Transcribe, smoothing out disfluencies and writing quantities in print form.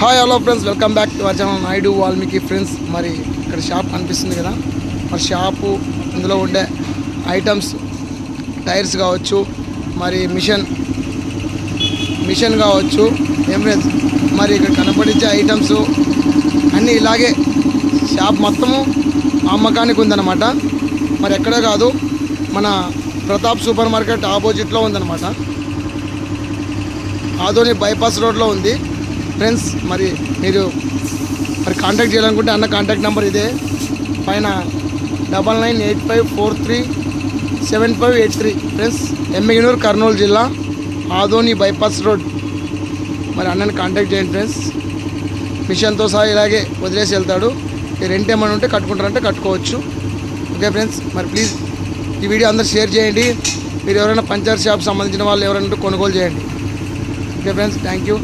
Hi hello friends, welcome back to our channel Naidu Valmiki friends. మరి ఇక్కడ shop కనిపిస్తుంది కదా, మరి షాపు ఇందులో ఉండే ఐటమ్స్ టైర్స్ కావచ్చు, మరి మిషన్ కావచ్చు, ఏం ఫ్రెండ్స్ మరి ఇక్కడ కనపడించే ఐటమ్స్ అన్నీ ఇలాగే షాప్ మొత్తము అమ్మకానికి ఉందన్నమాట. మరి ఎక్కడే కాదు, మన ప్రతాప్ సూపర్ మార్కెట్ ఆపోజిట్లో ఉందన్నమాట. ఆదోని బైపాస్ రోడ్లో ఉంది ఫ్రెండ్స్. మరి మీరు కాంటాక్ట్ చేయాలనుకుంటే అన్న కాంటాక్ట్ నెంబర్ ఇదే, పైన 9985437583 ఫ్రెండ్స్. ఎమ్మిగనూరు, కర్నూలు జిల్లా, ఆదోని బైపాస్ రోడ్. మరి అన్నని కాంటాక్ట్ చేయండి ఫ్రెండ్స్. మిషన్తో సహా ఇలాగే వదిలేసి వెళ్తాడు. రెంట్ ఏమైనా ఉంటే కట్టుకుంటారంటే కట్టుకోవచ్చు. ఓకే ఫ్రెండ్స్, మరి ప్లీజ్ ఈ వీడియో అందరూ షేర్ చేయండి. మీరు ఎవరైనా పంచర్ షాప్ సంబంధించిన వాళ్ళు ఎవరైనా కొనుగోలు చేయండి. Okay friends, thank you.